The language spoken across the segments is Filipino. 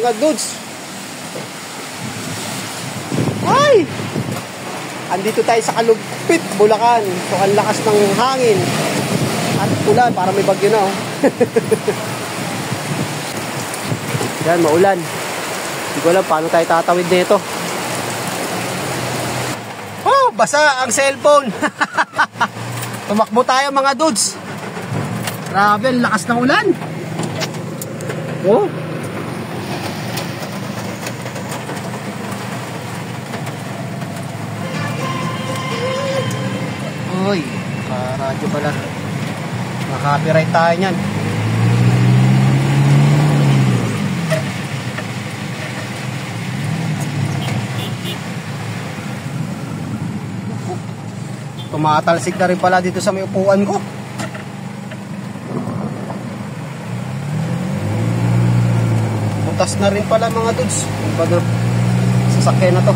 mga dudes. Ay! Andito tayo sa Kalumpit, Bulacan. So, ang lakas ng hangin. At ulan, para may bagyo na, oh. Yan, maulan. Hindi ko alam paano tayo tatawid nito. Oh, basa ang cellphone. Tumakbo tayo mga dudes. Grabe, ang lakas ng ulan. Oh. Uy, radyo pala. Maka-copyright tayo niyan. Tumatalsik na rin pala dito sa may upuan ko. Butas na rin pala mga dudes. Bago sasakyan na to.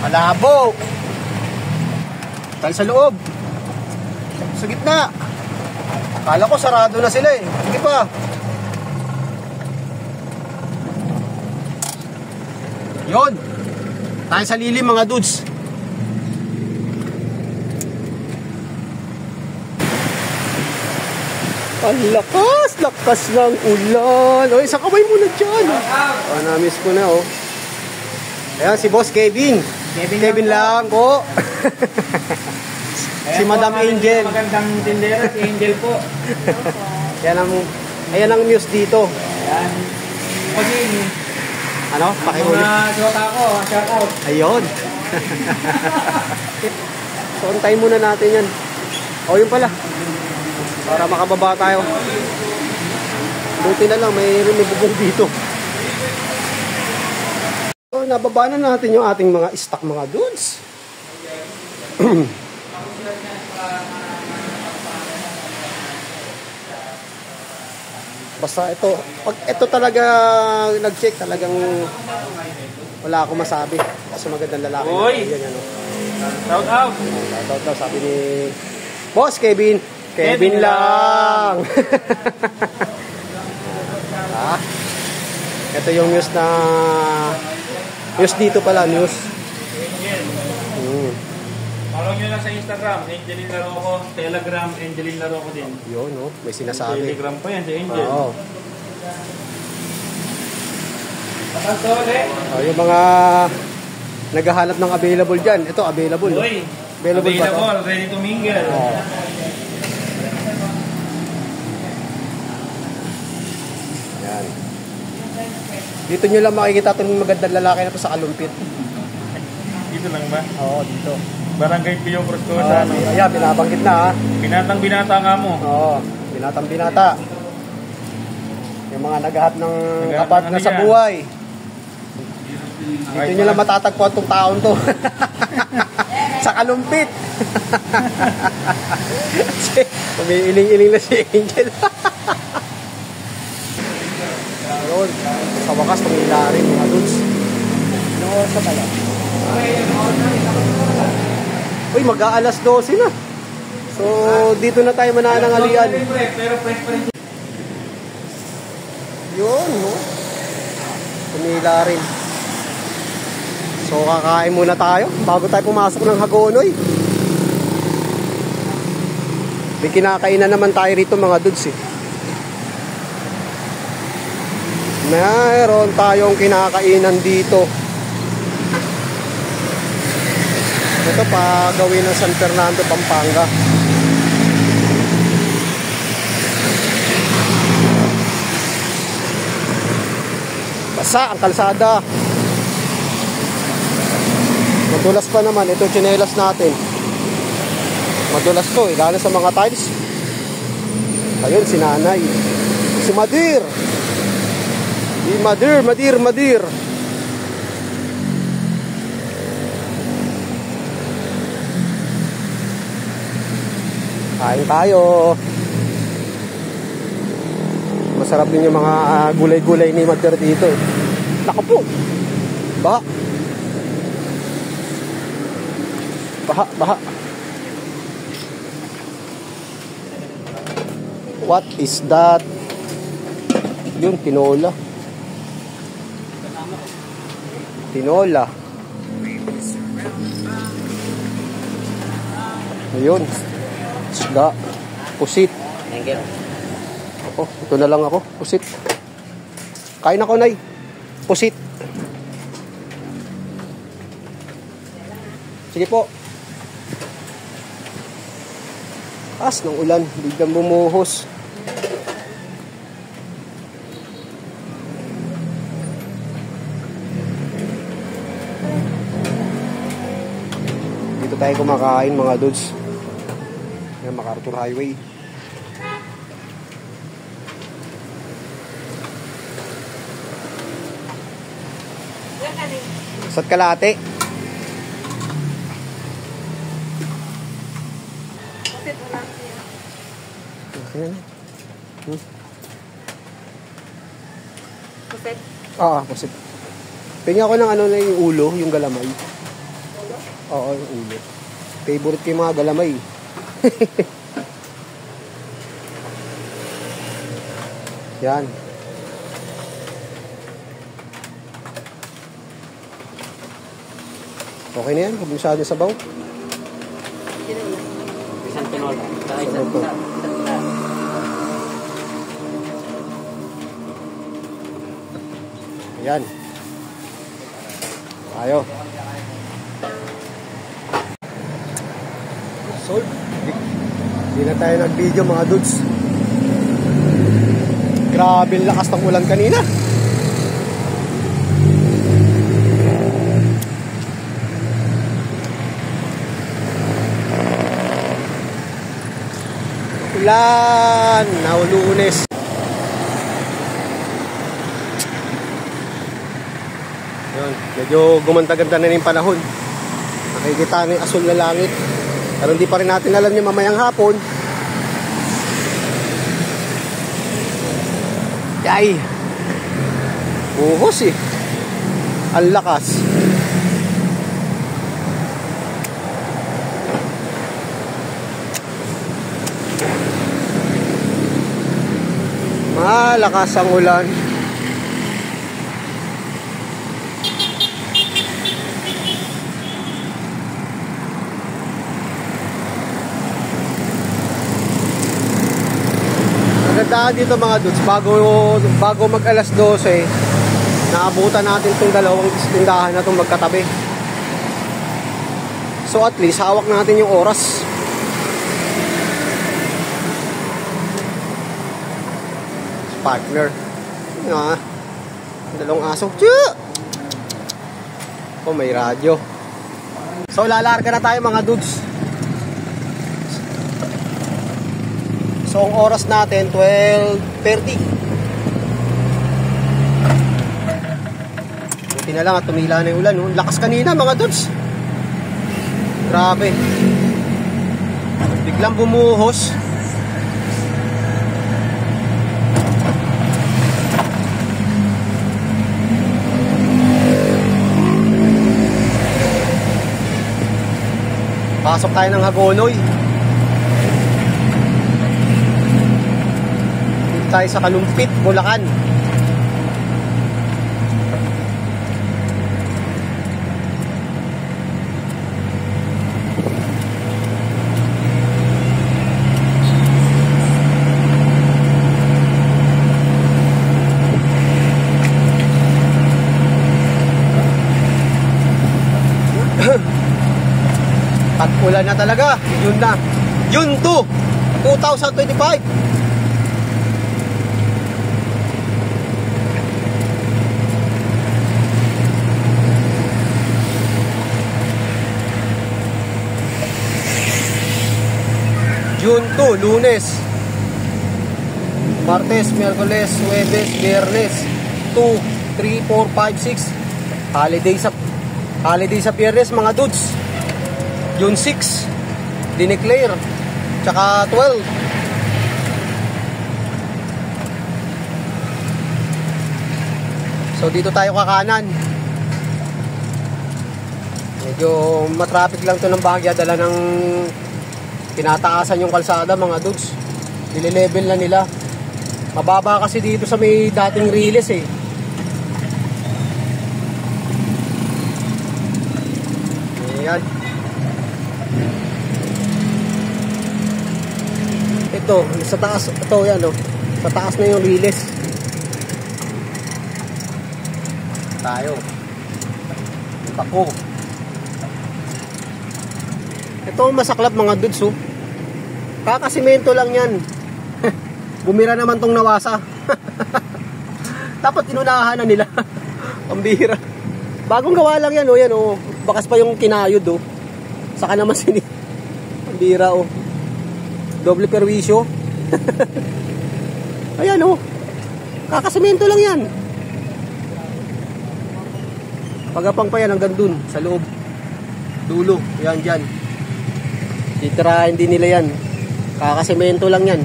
Malabo. Tal sa loob. Sa gitna. Kala ko sarado na sila eh. Sige pa. Yun. Tayo sa lilim mga dudes. Ang lakas ng ulan. O, isang kamay muna dyan. Oh, na-miss ko na, oh. Ayan, si Boss Kevin. Kevin lang po. Si Madam Angel. Magandang tindera, si Angel po. Ayan ang news dito. Ayan. Kasi, ano? Pakihuli. mga shota ko, shout out. Ayun. So, antayin muna natin yan. O, yun pala. Para makababa tayo. Buti na lang, may bubong dito. So, nababa na natin yung ating mga stock mga dudes. Basta ito, pag ito talaga nag-check, talagang wala akong masabi. Kasi magandang lalaki. Uy! Yan, ano. Shout out! Shout out, sabi ni Boss Kevin. Kevin lang. Ah, ito yung news na news dito pala, news. Follow nyo lang sa Instagram, Angeline Laroco, Telegram, Angeline Laroco din. Yun, no? May sinasabi. Telegram pa yan, si Angel. Oo. Oh, yung mga naghahanap ng available dyan. Ito, available. Uy, Available ba ito? ready to mingle. Oo. Yan. Dito nyo lang makikita itong magandang lalaki na ito sa Kalumpit. Dito lang ba? Oo, dito. Barangay Pio Cruzcosa. Ayan, binabanggit na, ha? Binatang binata nga mo. Oo, binatang binata. Yung mga naghahat ng kapat na sa buhay. Dito nyo lang matatagpuan itong taon to. Sa Kalumpit. Umiiling-iling na si Angel. Ayun, sa wakas tumila rin mga dudes. Ano sa pala? Uy, mag-aalas 12 na. So, dito na tayo mananangalian. Pero fresh pa rin. Yun, no? Tumila rin. So, kakain muna tayo bago tayo pumasok ng Hagonoy. May kinakainan naman tayo rito mga dudes, eh. Mayroon tayong kinakainan dito. Ito pa gawin ng San Fernando, Pampanga. Basa ang kalsada. Madulas pa naman. Ito tsinelas natin. Madulas to, lalo sa mga tiles. Ayun, si nanay. Si Madir. Madir. Kain tayo. Masarap din yung mga gulay-gulay ni Madir dito. Naku po. Baha. What is that? Yun, tinola. Tinola. Ayun. Isda. Pusit. Thank you. Ako, ito na lang ako. Pusit. Kain ako, Nay. Pusit. Sige po. Taas ng ulan. Biglang bumuhos. Dito tayo kumakain mga dudes. Yan, MacArthur Highway. Sat kalate. Pusit? Pusit. Pinga ko ng ano na yung ulo, yung galamay. Ulo? Oo, yung ulo. Favorite ko yung mga galamay. Yan. Okay na yan, kung masyado sa sabaw. Isang tinola. Isang tinola. Ayan. Tayo. Solve. Hindi na tayo nag-video mga dudes. Grabe ang lakas ng ulan kanina. Ulan. Now Lunes. Yun, medyo gumanda-ganda na yung panahon. Nakikita na yung asul na langit. Pero hindi pa rin natin alam yung mamayang hapon. Yay! Buhos eh. Ang lakas. Malakas ang ulan. Magandaan dito mga dudes, bago mag alas 12, naabutan natin itong dalawang tindahan na itong magkatabi. So at least, hawak natin yung oras. Partner. Yun ah. Dalawang aso. Oh, may radyo. So lalarga na tayo mga dudes. So, ang oras natin, 12:30. Buti na lang at tumila na yung ulan. No? Lakas kanina, mga dudes. Grabe. Biglang bumuhos. Pasok tayo ng Hagonoy. Tayo sa Kalumpit, Bulacan. At ulan na talaga. Yun na. Yun 2025. June 2, Lunes, Martes, Miyerkules, Huwebes, Biyernes, 2, 3, 4, 5, 6. Holiday sa Biyernes mga dudes. June 6, dineclare. Tsaka 12. So dito tayo kakanan. Medyo matraffic lang to ng Baguia, dala ng tinataasan yung kalsada mga dudes. Nile-level na nila. Mababa kasi dito sa may dating riles eh. Ayan. Ito, sa taas. Ito, yan o. Sa taas na yung riles. Tayo. Pako. Ito ang masaklap mga dudes oh. Kakasimento lang yan. Bumira naman tong nawasa. Dapat inunahan na nila. Ang bihira. Bagong gawa lang yan oh, yan oh. Bakas pa yung kinayod oh. Saka naman sini. Ang bihira oh. Doble perwisyo. Ayan oh. Kakasimento lang yan. Pagapang pa yan hanggang dun sa loob. Dulo. Yan dyan. Titirahin din nila yan. Kakasemento lang yan.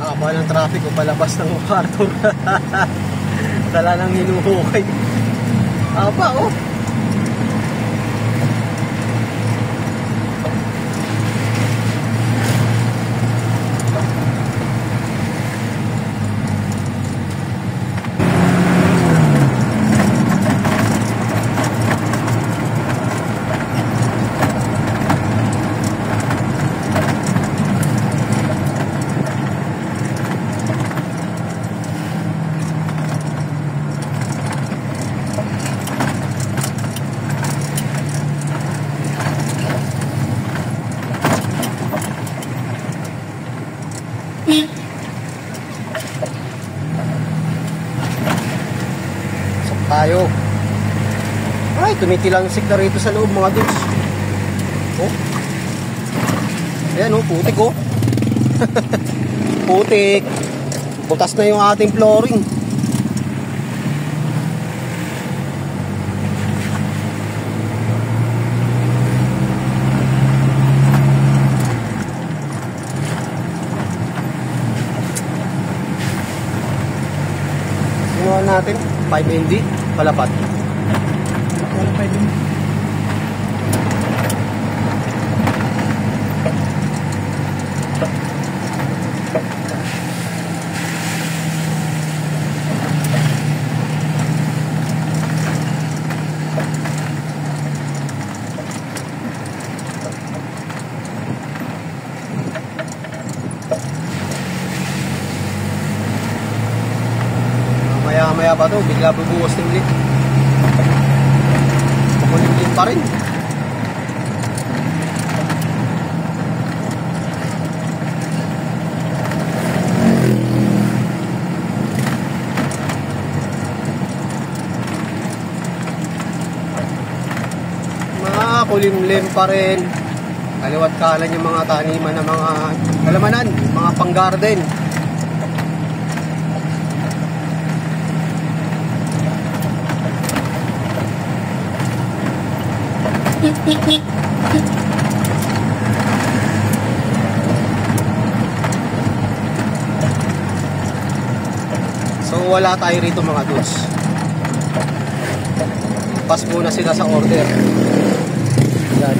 Haba ng traffic o palabas ng MacArthur. Dala nang hinuhukay. Haba oh. Tayo. Ay, tumitilangsik na rito sa loob mga dudes. Oh. Ayan oh, putik oh. Putik. Butas na yung ating flooring. Sinuhan natin 5 MD palapat. Wala 5 MD. Maya pa to, bigla bubuwas ng ulit. Makulimlim pa rin. Makulimlim pa rin. Kaliwat kanan yung mga taniman ng mga halamanan, mga pang-garden. So wala tayo rito mga dudes. Pass muna sila sa order. Yan.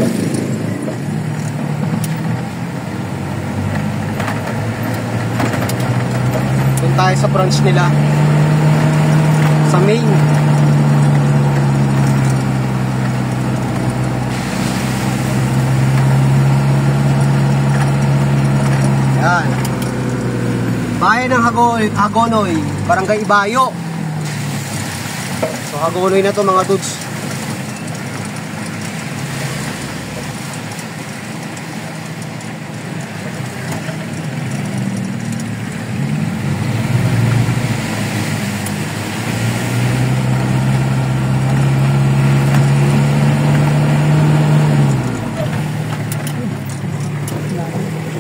Doon tayo sa branch nila sa main. Yan. Bayan ng Hagonoy, Barangay Ibayo. So Hagonoy na to mga dudes.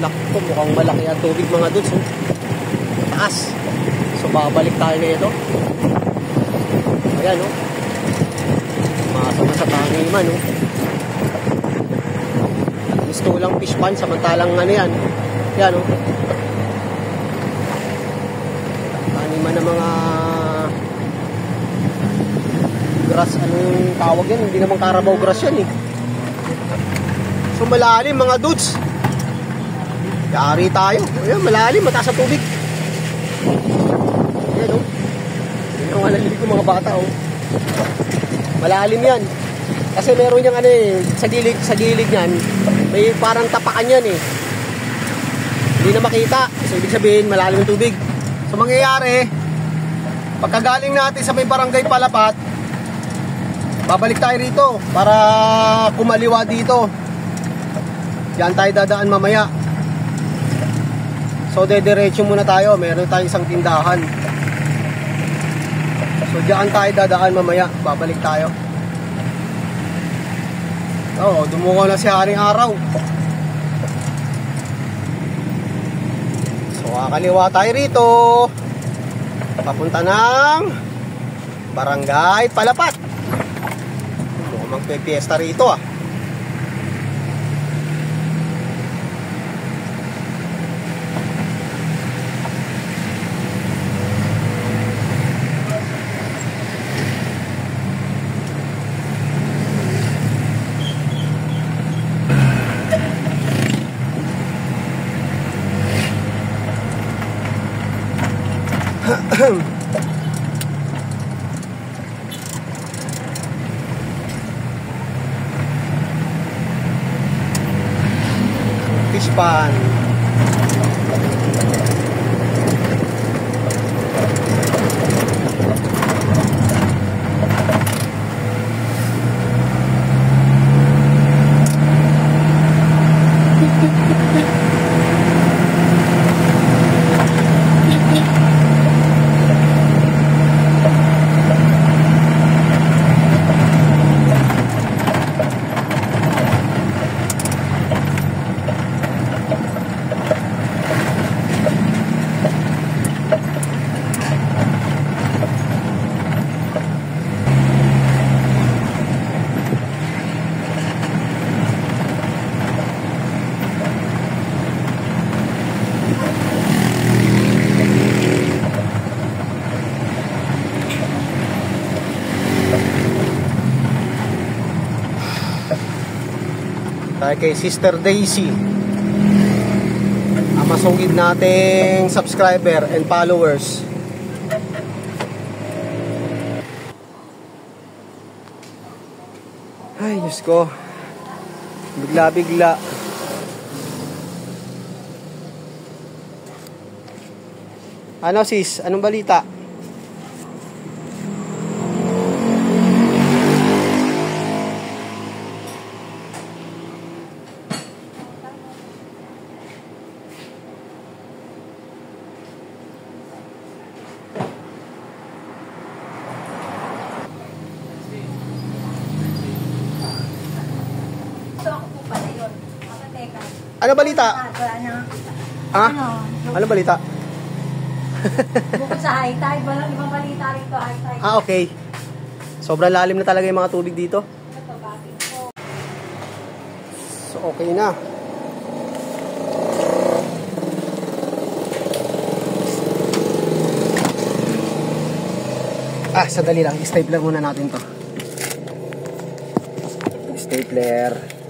Nakto, mukhang malaki ang tubig mga dudes. Taas. So babalik tayo na ito. Ayan o. Masama sa taniman o. Gusto lang fish pan samantalang ano yan. Ayan o. Taniman ng mga grass. Anong tawag yan? Hindi naman Carabao grass yan eh. So malalim mga dudes. Yari tayo. Ayan, malalim, mataas ang tubig. Ayan oh. Ayan ang alali ko mga bata oh. Malalim yan. Kasi meron yung ano eh, sa gilid niyan, may parang tapakan yan eh. Hindi na makita. So ibig sabihin, malalim ang tubig. So mangyayari, pagkagaling natin sa may barangay Palapat, babalik tayo rito para kumaliwa dito. Diyan tayo dadaan mamaya. So dediretso muna tayo. Meron tayong isang tindahan. So diyan tayo dadaan mamaya. Babalik tayo. Oo, dumuko na si Haring Araw. So kakaliwa tayo rito. Papunta ng Barangay Palapat. Mukhang magpe-fiesta rito ah. Fish pan. Tayo kay Sister Daisy, ang masungid nating subscriber and followers. Ay, Diyos ko, bigla-bigla. Ano sis? Anong balita? Ano balita? Ha? Ano balita? Bukod sa high tide, walang ibang balita rito, high tide. Ah, okay. Sobrang lalim na talaga yung mga tubig dito. So, okay na. Ah, sandali lang. Stapler muna natin to. Stapler.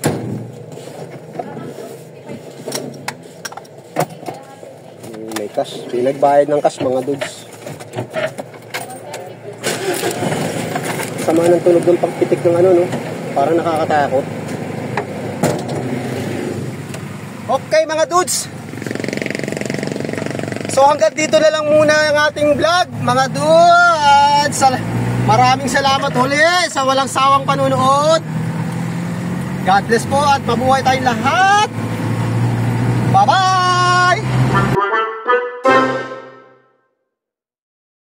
May cash. Pinagbayad ng cash mga dudes. Sama ng tunog ng pagpitik ng ano, no? Parang nakakatakot. Okay mga dudes. So hanggang dito na lang muna ang ating vlog mga dudes. Maraming salamat huli sa walang sawang panunood. God bless po at mabuhay tayong lahat. Bye bye.